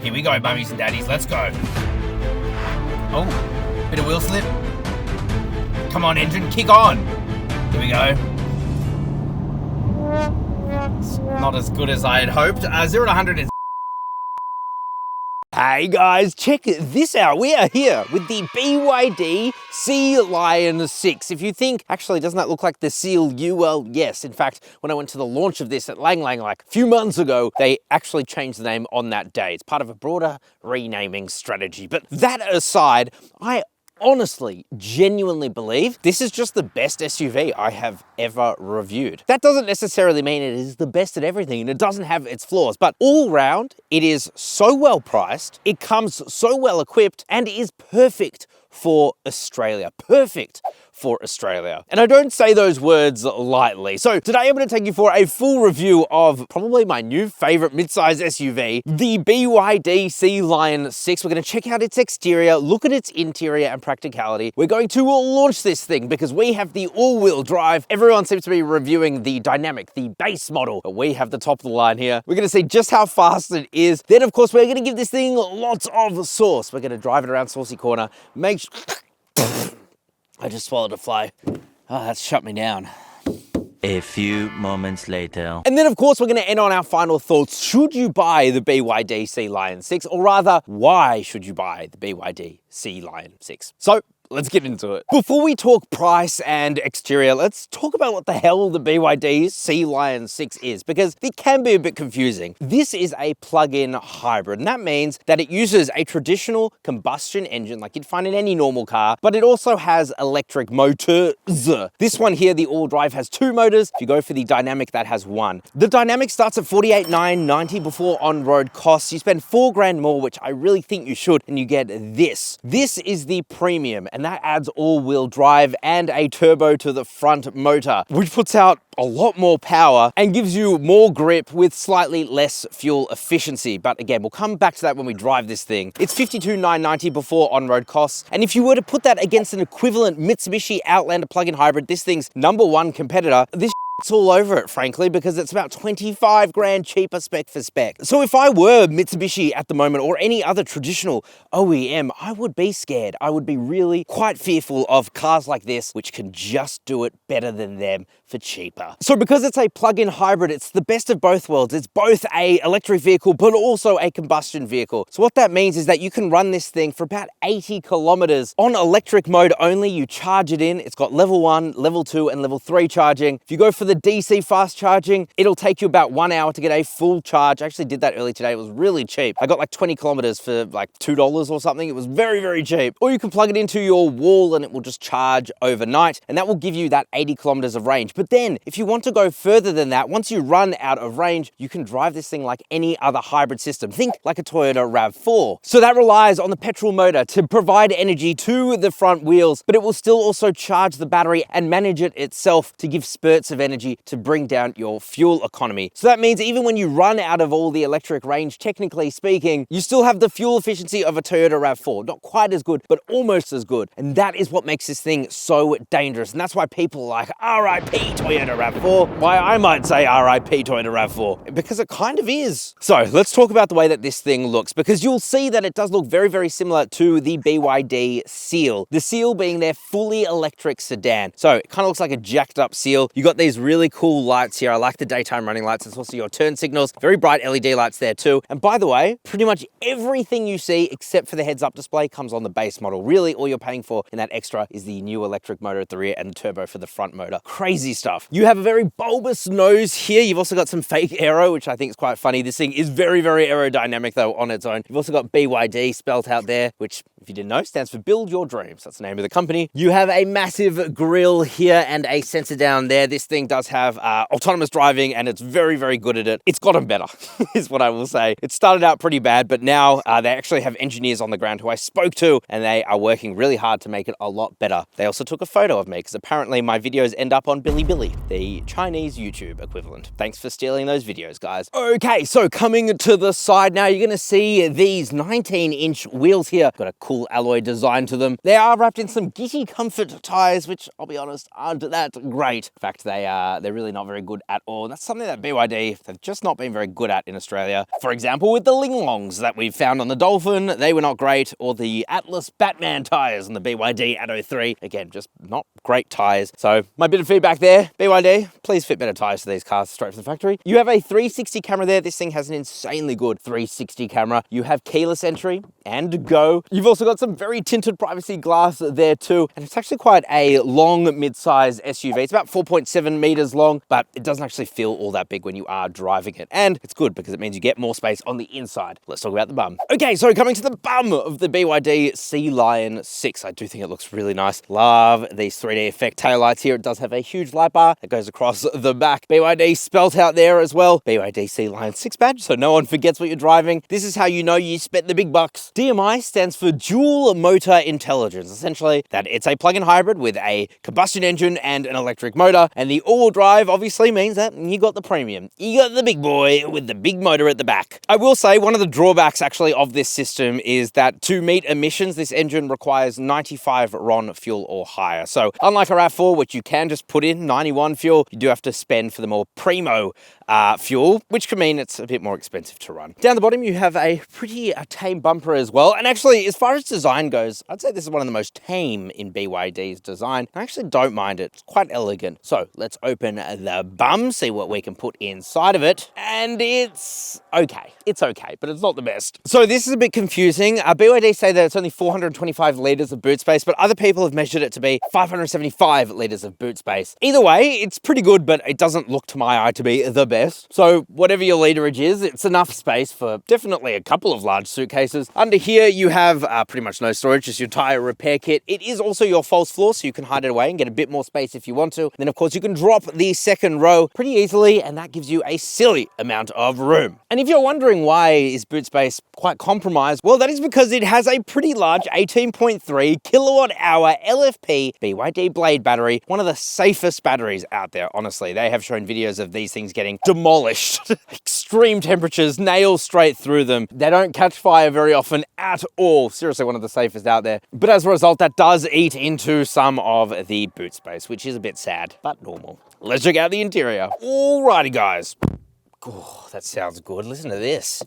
Here we go, mummies and daddies, let's go. Oh, bit of wheel slip. Come on, engine, kick on. Here we go. It's not as good as I had hoped. 0 to 100 is... Hey guys, check this out. We are here with the BYD Sealion 6. If you think, actually, doesn't that look like the Seal U? Well, yes. In fact, when I went to the launch of this at Lang Lang like a few months ago, they actually changed the name on that day. It's part of a broader renaming strategy. But that aside, I honestly, genuinely believe this is just the best SUV I have ever reviewed. That doesn't necessarily mean it is the best at everything and it doesn't have its flaws, but all round, it is so well priced, it comes so well equipped, and it is perfect for Australia. Perfect for Australia. And I don't say those words lightly. So today I'm going to take you for a full review of probably my new favorite midsize SUV, the BYD Sealion 6. We're going to check out its exterior, look at its interior and practicality. We're going to launch this thing because we have the all-wheel drive. Everyone seems to be reviewing the dynamic, the base model, but we have the top of the line here. We're going to see just how fast it is. Then of course we're going to give this thing lots of sauce. We're going to drive it around Saucy Corner, make sure... I just swallowed a fly. Oh, that's shut me down. A few moments later. And then of course we're going to end on our final thoughts. Should you buy the BYD Sealion 6? Or rather, why should you buy the BYD Sealion 6? So, let's get into it. Before we talk price and exterior, let's talk about what the hell the BYD Sealion 6 is, because it can be a bit confusing. This is a plug-in hybrid, and that means that it uses a traditional combustion engine like you'd find in any normal car, but it also has electric motors. This one here, the all drive, has 2 motors. If you go for the dynamic, that has 1. The dynamic starts at $48,990 before on-road costs. You spend $4,000 more, which I really think you should, and you get this. This is the premium, and that adds all-wheel drive and a turbo to the front motor, which puts out a lot more power and gives you more grip with slightly less fuel efficiency. But again, we'll come back to that when we drive this thing. It's $52,990 before on-road costs. And if you were to put that against an equivalent Mitsubishi Outlander plug-in hybrid, this thing's #1 competitor, this it's all over it, frankly, because it's about $25,000 cheaper spec for spec. So if I were Mitsubishi at the moment or any other traditional OEM, I would be scared. I would be really quite fearful of cars like this, which can just do it better than them for cheaper. So because it's a plug-in hybrid, it's the best of both worlds. It's both a electric vehicle, but also a combustion vehicle. So what that means is that you can run this thing for about 80 kilometers on electric mode only. You charge it in. It's got level 1, level 2, and level 3 charging. If you go for the DC fast charging, it'll take you about 1 hour to get a full charge. I actually did that early today. It was really cheap. I got like 20 kilometers for like $2 or something. It was very, very cheap. Or you can plug it into your wall and it will just charge overnight, and that will give you that 80 kilometers of range. But then if you want to go further than that, once you run out of range, you can drive this thing like any other hybrid system. Think like a Toyota RAV4. So that relies on the petrol motor to provide energy to the front wheels, but it will still also charge the battery and manage it itself to give spurts of energy to bring down your fuel economy. So that means even when you run out of all the electric range, technically speaking, you still have the fuel efficiency of a Toyota RAV4. Not quite as good, but almost as good. And that is what makes this thing so dangerous. And that's why people are like, RIP Toyota RAV4. Why I might say RIP Toyota RAV4, because it kind of is. So let's talk about the way that this thing looks, because you'll see that it does look very, very similar to the BYD Seal. The Seal being their fully electric sedan. So it kind of looks like a jacked up Seal. You got these really cool lights here. I like the daytime running lights. It's also your turn signals. Very bright LED lights there too. And by the way, pretty much everything you see except for the heads-up display comes on the base model. Really, all you're paying for in that extra is the new electric motor at the rear and turbo for the front motor. Crazy stuff. You have a very bulbous nose here. You've also got some fake aero, which I think is quite funny. This thing is very, very aerodynamic though on its own. You've also got BYD spelt out there, which, if you didn't know, stands for Build Your Dreams. That's the name of the company. You have a massive grille here and a sensor down there. This thing does have autonomous driving, and it's very, very good at it. It's gotten better, is what I will say. It started out pretty bad, but now they actually have engineers on the ground who I spoke to, and they are working really hard to make it a lot better. They also took a photo of me, because apparently my videos end up on Bilibili, the Chinese YouTube equivalent. Thanks for stealing those videos, guys. Okay, so coming to the side now, you're gonna see these 19-inch wheels here. Got a cool alloy design to them. They are wrapped in some Gitty Comfort tires, which I'll be honest, aren't that great. In fact, they They're really not very good at all. That's something that BYD have just not been very good at in Australia. For example, with the Linglongs that we've found on the Dolphin, they were not great, or the Atlas Batman tires on the BYD Atto 3. Again, just not great tires. So my bit of feedback there, BYD, please fit better tires to these cars straight from the factory. You have a 360 camera there. This thing has an insanely good 360 camera. You have keyless entry and go. You've also got some very tinted privacy glass there too. And it's actually quite a long mid-size SUV. It's about 4.7 meters long, but it doesn't actually feel all that big when you are driving it. And it's good because it means you get more space on the inside. Let's talk about the bum. Okay, so coming to the bum of the BYD Sealion 6. I do think it looks really nice. Love these 3D effect taillights here. It does have a huge light bar that goes across the back. BYD spelt out there as well. BYD Sealion 6 badge, so no one forgets what you're driving. This is how you know you spent the big bucks. DMI stands for Dual Motor Intelligence. Essentially, that it's a plug-in hybrid with a combustion engine and an electric motor. And the all-wheel drive obviously means that you got the premium. You got the big boy with the big motor at the back. I will say one of the drawbacks actually of this system is that to meet emissions, this engine requires 95 RON fuel or higher. So unlike a RAV4, which you can just put in 91 fuel, you do have to spend for the more primo fuel, which can mean it's a bit more expensive to run. Down the bottom, you have a pretty tame bumper as well. And actually, as far as design goes, I'd say this is one of the most tame in BYD's design. I actually don't mind it. It's quite elegant. So let's open the bum, see what we can put inside of it. And it's okay. It's okay, but it's not the best. So this is a bit confusing. BYD say that it's only 425 litres of boot space, but other people have measured it to be 575 litres of boot space. Either way, it's pretty good, but it doesn't look to my eye to be the best. So whatever your literage is, it's enough space for definitely a couple of large suitcases. Under here, you have pretty much no storage, just your tire repair kit. It is also your false floor, so you can hide it away and get a bit more space if you want to. And then of course you can drop the second row pretty easily, and that gives you a silly amount of room. And if you're wondering why is boot space quite compromised, well, that is because it has a pretty large 18.3 kilowatt hour LFP BYD Blade battery, one of the safest batteries out there. Honestly, they have shown videos of these things getting demolished. Extreme temperatures, nails straight through them. They don't catch fire very often at all. Seriously, one of the safest out there. But as a result, that does eat into some of the boot space, which is a bit sad, but normal. Let's check out the interior. Alrighty, guys. Oh, that sounds good. Listen to this.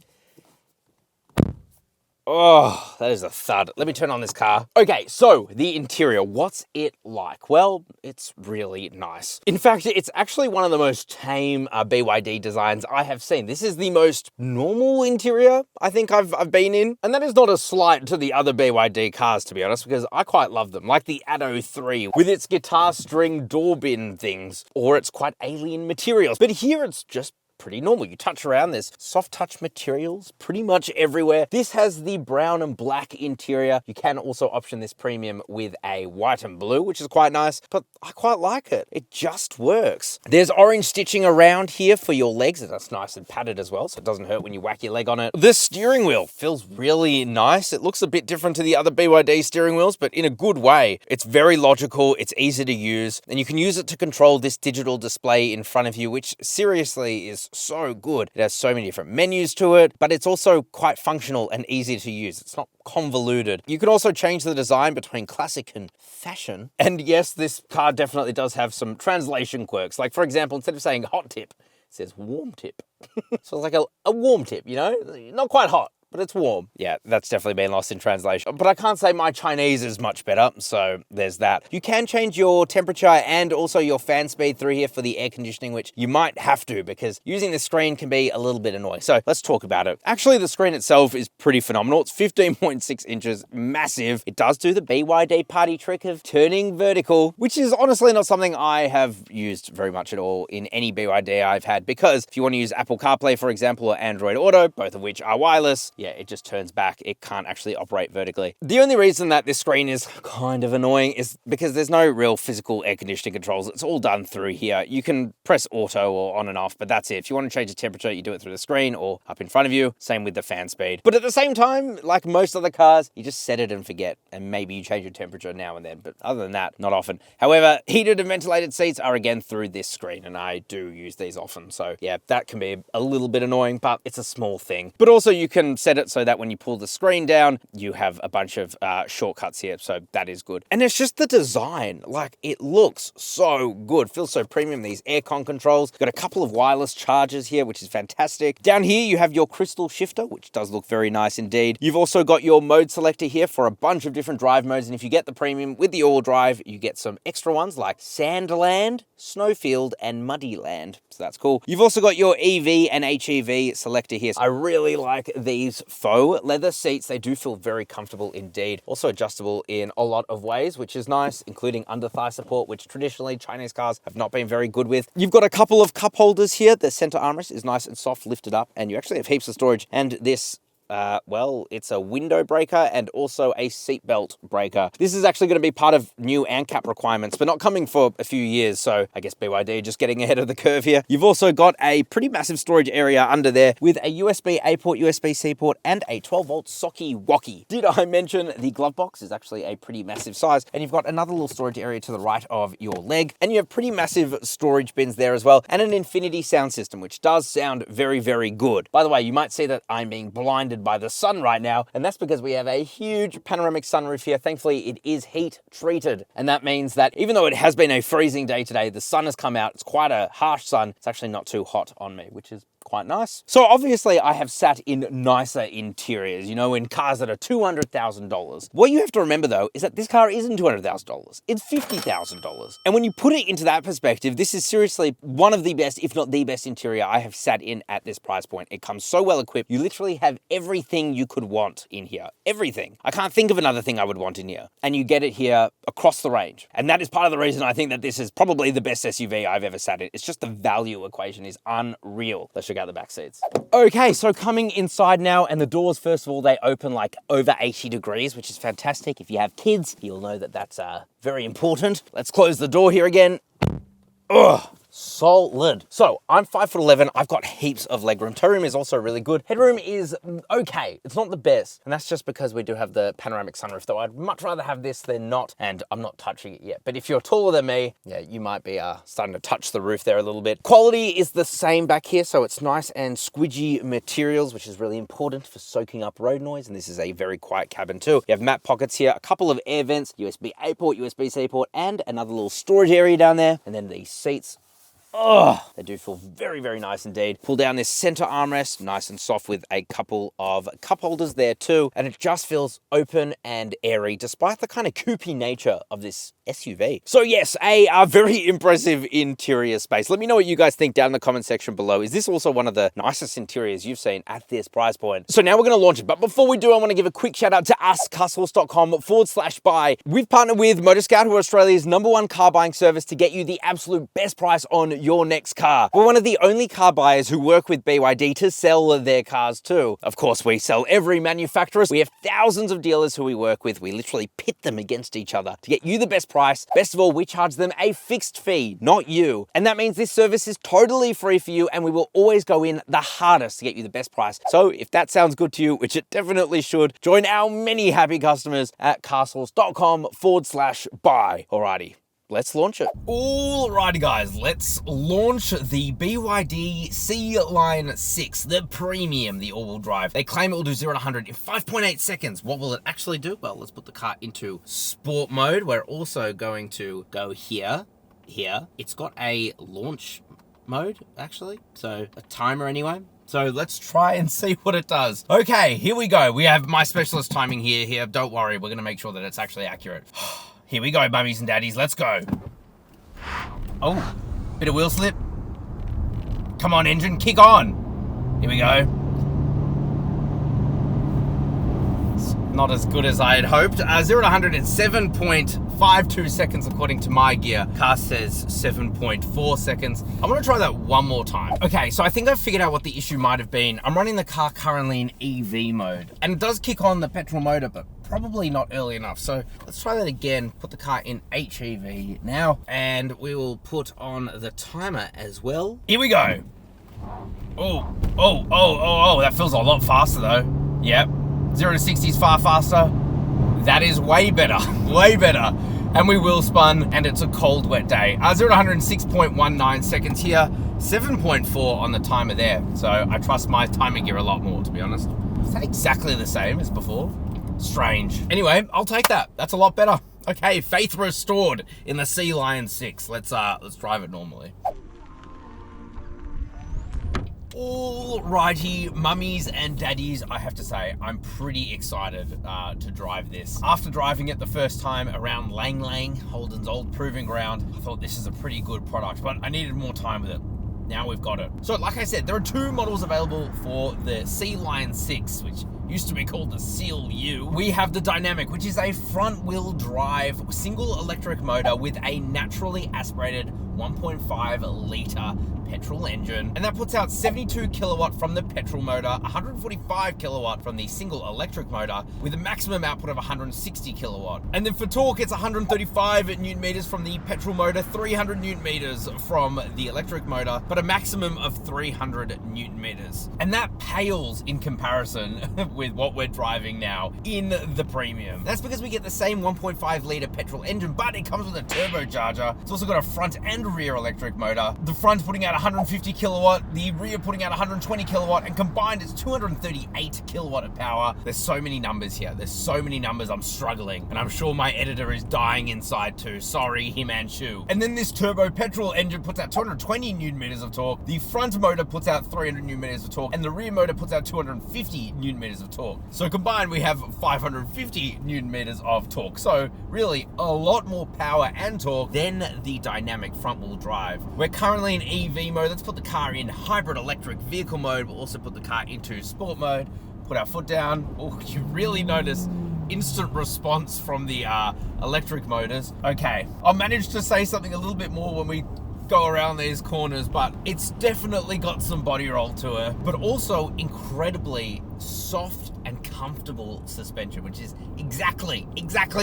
Oh, that is a thud. Let me turn on this car. Okay, so the interior, what's it like? Well, it's really nice. In fact, it's actually one of the most tame BYD designs I have seen. This is the most normal interior I think I've been in. And that is not a slight to the other BYD cars, to be honest, because I quite love them. Like the Atto 3 with its guitar string door bin things, or its quite alien materials. But here it's just pretty normal. You touch around, there's soft touch materials pretty much everywhere. This has the brown and black interior. You can also option this premium with a white and blue, which is quite nice, but I quite like it. It just works. There's orange stitching around here for your legs, and that's nice and padded as well, so it doesn't hurt when you whack your leg on it. The steering wheel feels really nice. It looks a bit different to the other BYD steering wheels, but in a good way. It's very logical, it's easy to use, and you can use it to control this digital display in front of you, which seriously is so good. It has so many different menus to it, but it's also quite functional and easy to use. It's not convoluted. You can also change the design between classic and fashion. And yes, this car definitely does have some translation quirks. Like for example, instead of saying hot tip, it says warm tip. So it's like a warm tip, you know? Not quite hot, but it's warm. Yeah, that's definitely been lost in translation. But I can't say my Chinese is much better, so there's that. You can change your temperature and also your fan speed through here for the air conditioning, which you might have to because using the screen can be a little bit annoying. So let's talk about it. Actually, the screen itself is pretty phenomenal. It's 15.6 inches, massive. It does do the BYD party trick of turning vertical, which is honestly not something I have used very much at all in any BYD I've had, because if you want to use Apple CarPlay, for example, or Android Auto, both of which are wireless, yeah, it just turns back. It can't actually operate vertically. The only reason that this screen is kind of annoying is because there's no real physical air conditioning controls. It's all done through here. You can press auto or on and off, but that's it. If you want to change the temperature, you do it through the screen or up in front of you. Same with the fan speed. But at the same time, like most other cars, you just set it and forget, and maybe you change your temperature now and then. But other than that, not often. However, heated and ventilated seats are again through this screen, and I do use these often. So yeah, that can be a little bit annoying, but it's a small thing. But also you can set set it so that when you pull the screen down, you have a bunch of shortcuts here. So that is good. And it's just the design. Like, it looks so good. Feels so premium. These aircon controls. Got a couple of wireless chargers here, which is fantastic. Down here, you have your crystal shifter, which does look very nice indeed. You've also got your mode selector here for a bunch of different drive modes. And if you get the premium with the all drive, you get some extra ones like Sandland, Snowfield, and Muddyland. So that's cool. You've also got your EV and HEV selector here. I really like these faux leather seats. They do feel very comfortable indeed. Also adjustable in a lot of ways, which is nice, including under thigh support, which traditionally Chinese cars have not been very good with. You've got a couple of cup holders here. The center armrest is nice and soft, lifted up, and you actually have heaps of storage. And this well, it's a window breaker and also a seatbelt breaker. This is actually going to be part of new ANCAP requirements, but not coming for a few years. So I guess BYD just getting ahead of the curve here. You've also got a pretty massive storage area under there with a USB-A port, USB-C port, and a 12-volt socky wocky. Did I mention the glove box is actually a pretty massive size? And you've got another little storage area to the right of your leg. And you have pretty massive storage bins there as well. And an infinity sound system, which does sound very, very good. By the way, you might see that I'm being blinded by the sun right now, and that's because we have a huge panoramic sunroof here. Thankfully, it is heat treated, and that means that even though it has been a freezing day today, the sun has come out. It's quite a harsh sun. It's actually not too hot on me, which is quite nice. So obviously I have sat in nicer interiors, you know, in cars that are $200,000. What you have to remember though, is that this car isn't $200,000. It's $50,000. And when you put it into that perspective, this is seriously one of the best, if not the best interior I have sat in at this price point. It comes so well equipped. You literally have everything you could want in here. Everything. I can't think of another thing I would want in here. And you get it here across the range. And that is part of the reason I think that this is probably the best SUV I've ever sat in. It's just the value equation is unreal. Let's check out the back seats. Okay, so coming inside now, and the doors, first of all, they open like over 80 degrees, which is fantastic. If you have kids, you'll know that that's very important. Let's close the door here again. Ugh. Solid. So I'm 5'11". I've got heaps of legroom. Toe room is also really good. Headroom is okay. It's not the best. And that's just because we do have the panoramic sunroof, though I'd much rather have this than not. And I'm not touching it yet. But if you're taller than me, yeah, you might be starting to touch the roof there a little bit. Quality is the same back here. So it's nice and squidgy materials, which is really important for soaking up road noise. And this is a very quiet cabin too. You have map pockets here, a couple of air vents, USB-A port, USB-C port, and another little storage area down there. And then these seats. Oh, they do feel very, very nice indeed. Pull down this center armrest, nice and soft with a couple of cup holders there too. And it just feels open and airy, despite the kind of coupy nature of this SUV. So yes, a very impressive interior space. Let me know what you guys think down in the comment section below. Is this also one of the nicest interiors you've seen at this price point? So now we're going to launch it. But before we do, I want to give a quick shout out to us, CarSauce.com/buy. We've partnered with Motorscout, who are Australia's #1 car buying service, to get you the absolute best price on your next car. We're one of the only car buyers who work with BYD to sell their cars too. Of course, we sell every manufacturer. We have thousands of dealers who we work with. We literally pit them against each other to get you the best price. Best of all, we charge them a fixed fee, not you. And that means this service is totally free for you, and we will always go in the hardest to get you the best price. So if that sounds good to you, which it definitely should, join our many happy customers at CarSauce.com/buy. Alrighty. Let's launch it. Alrighty guys, let's launch the BYD Sealion 6, the premium, the all-wheel drive. They claim it will do 0 to 100 in 5.8 seconds. What will it actually do? Well, let's put the car into sport mode. We're also going to go here. It's got a launch mode, actually, so a timer anyway. So let's try and see what it does. Okay, here we go. We have my specialist timing here. Don't worry, we're gonna make sure that it's actually accurate. Here we go, mummies and daddies, let's go. Oh, bit of wheel slip. Come on, engine, kick on. Here we go. It's not as good as I had hoped. 0 to 100 in 7.52 seconds according to my gear. Car says 7.4 seconds. I'm gonna try that one more time. Okay, so I think I've figured out what the issue might have been. I'm running the car currently in EV mode, and it does kick on the petrol motor, but probably not early enough. So let's try that again. Put the car in HEV now, and we will put on the timer as well. Here we go. Oh, that feels a lot faster though. Yep, 0 to 60 is far faster. That is way better, way better. And we wheel spun, and it's a cold, wet day. 0 to 106.19 seconds here, 7.4 on the timer there. So I trust my timing gear a lot more, to be honest. Is that exactly the same as before? Strange. Anyway, I'll take that. That's a lot better. Okay, faith restored in the Sealion 6. Let's drive it normally. Alrighty, mummies and daddies, I have to say, I'm pretty excited to drive this. After driving it the first time around Lang Lang, Holden's old proving ground, I thought this is a pretty good product, but I needed more time with it. Now we've got it. So like I said, there are two models available for the Sealion 6, which used to be called the Seal U. We have the Dynamic, which is a front-wheel drive single electric motor with a naturally aspirated 1.5 litre petrol engine, and that puts out 72 kilowatt from the petrol motor, 145 kilowatt from the single electric motor, with a maximum output of 160 kilowatt. And then for torque, it's 135 newton meters from the petrol motor, 300 newton meters from the electric motor, but a maximum of 300 newton meters. And that pales in comparison with what we're driving now in the premium. That's because we get the same 1.5 litre petrol engine, but it comes with a turbocharger. It's also got a front and rear electric motor. The front putting out 150 kilowatt, the rear putting out 120 kilowatt, and combined it's 238 kilowatt of power. There's so many numbers here. There's so many numbers, I'm struggling. And I'm sure my editor is dying inside too. Sorry, Himanshu. And then this turbo petrol engine puts out 220 newton meters of torque. The front motor puts out 300 newton meters of torque, and the rear motor puts out 250 newton meters of torque. So combined, we have 550 newton meters of torque. So really a lot more power and torque than the Dynamic front wheel drive. We're currently in EV mode. Let's put the car in hybrid electric vehicle mode. We'll also put the car into sport mode. Put our foot down. Oh, you really notice instant response from the electric motors. Okay, I'll manage to say something a little bit more when we go around these corners, but it's definitely got some body roll to it, but also incredibly soft and comfortable suspension, which is exactly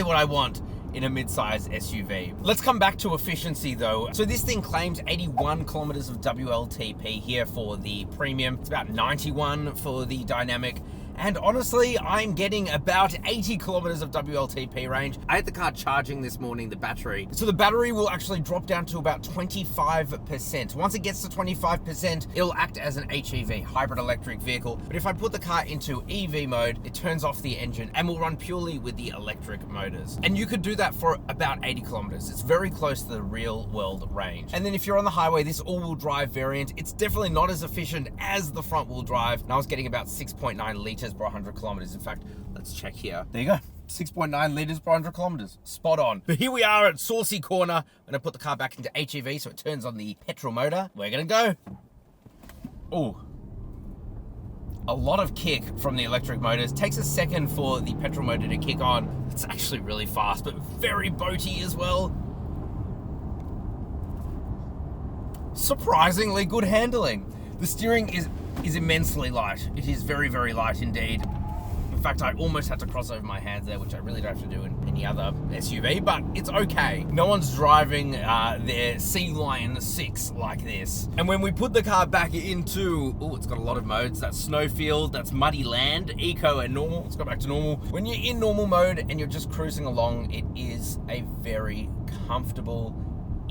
what I want in a mid-size SUV. Let's come back to efficiency though. So this thing claims 81 kilometers of WLTP here for the premium. It's about 91 for the Dynamic. And honestly, I'm getting about 80 kilometers of WLTP range. I had the car charging this morning, the battery. So the battery will actually drop down to about 25%. Once it gets to 25%, it'll act as an HEV, hybrid electric vehicle. But if I put the car into EV mode, it turns off the engine and will run purely with the electric motors. And you could do that for about 80 kilometers. It's very close to the real world range. And then if you're on the highway, this all-wheel drive variant, it's definitely not as efficient as the front wheel drive. And I was getting about 6.9 liters per 100 kilometers. In fact, let's check here. There you go. 6.9 liters per 100 kilometers. Spot on. But here we are at Saucy Corner. I'm going to put the car back into HEV so it turns on the petrol motor. We're going to go. Oh, a lot of kick from the electric motors. Takes a second for the petrol motor to kick on. It's actually really fast, but very boaty as well. Surprisingly good handling. The steering is immensely light. It is very, very light indeed. In fact, I almost had to cross over my hands there, which I really don't have to do in any other SUV, but it's okay. No one's driving their Sealion 6 like this. And when we put the car back into, oh, it's got a lot of modes. That's snowfield, that's muddy land, eco and normal. Let's go back to normal. When you're in normal mode and you're just cruising along, it is a very comfortable,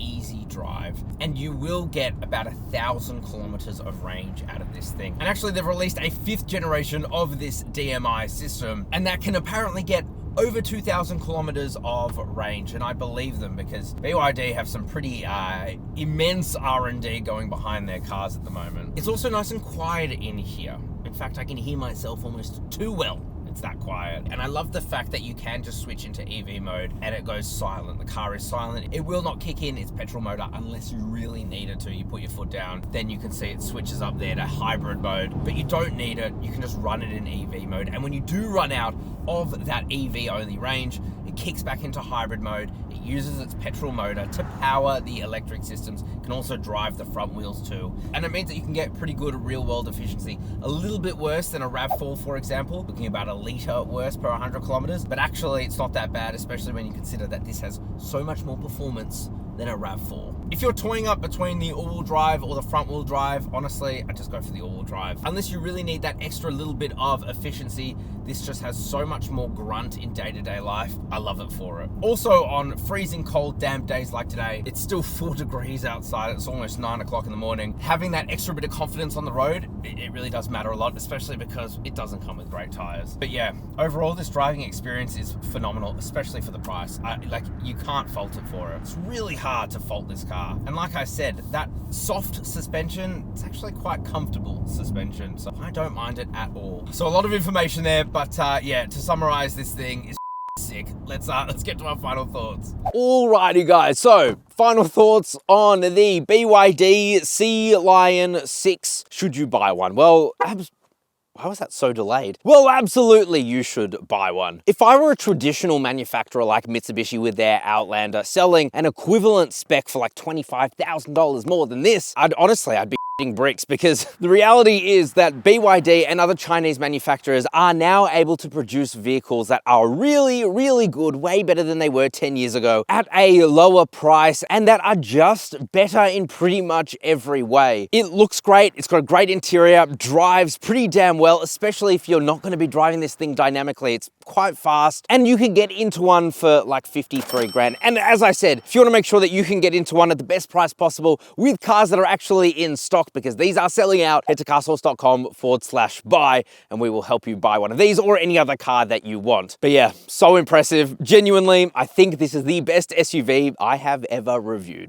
easy drive, and you will get about 1,000 kilometers of range out of this thing. And actually they've released a 5th generation of this DMI system, and that can apparently get over 2,000 kilometers of range, and I believe them because BYD have some pretty immense R&D going behind their cars at the moment. It's also nice and quiet in here. In fact, I can hear myself almost too well. It's that quiet. And I love the fact that you can just switch into EV mode and it goes silent. The car is silent. It will not kick in its petrol motor unless you really need it to. You put your foot down, then you can see it switches up there to hybrid mode, but you don't need it. You can just run it in EV mode. And when you do run out of that EV only range, it kicks back into hybrid mode. It uses its petrol motor to power the electric systems, can also drive the front wheels too. And it means that you can get pretty good real world efficiency. A little bit worse than a RAV4, for example, looking about a litre worse per 100 kilometers, but actually it's not that bad, especially when you consider that this has so much more performance than a RAV4. If you're toying up between the all-wheel drive or the front-wheel drive, honestly, I just go for the all-wheel drive. Unless you really need that extra little bit of efficiency, This just has so much more grunt in day-to-day life. I love it for it. Also, on freezing cold, damp days like today, it's still 4 degrees outside. It's almost 9 o'clock in the morning. Having that extra bit of confidence on the road, it really does matter a lot, especially because it doesn't come with great tires. But yeah, overall, this driving experience is phenomenal, especially for the price. Like, you can't fault it for it. It's really hard to fault this car. And like I said, that soft suspension, it's actually quite comfortable suspension, so I don't mind it at all. So a lot of information there, but yeah, to summarize, this thing is sick. Let's get to our final thoughts. Alrighty guys, so final thoughts on the BYD Sealion 6. Should you buy one? Well, why was that so delayed? Well, absolutely you should buy one. If I were a traditional manufacturer like Mitsubishi with their Outlander selling an equivalent spec for like $25,000 more than this, I'd be bricks, because the reality is that BYD and other Chinese manufacturers are now able to produce vehicles that are really, really good, way better than they were 10 years ago, at a lower price, and that are just better in pretty much every way. It looks great, it's got a great interior, drives pretty damn well, especially if you're not going to be driving this thing dynamically. It's quite fast, and you can get into one for like 53 grand. And as I said, if you want to make sure that you can get into one at the best price possible with cars that are actually in stock, because these are selling out, head to carsauce.com/buy and we will help you buy one of these or any other car that you want. But yeah, so impressive. Genuinely, I think this is the best SUV I have ever reviewed.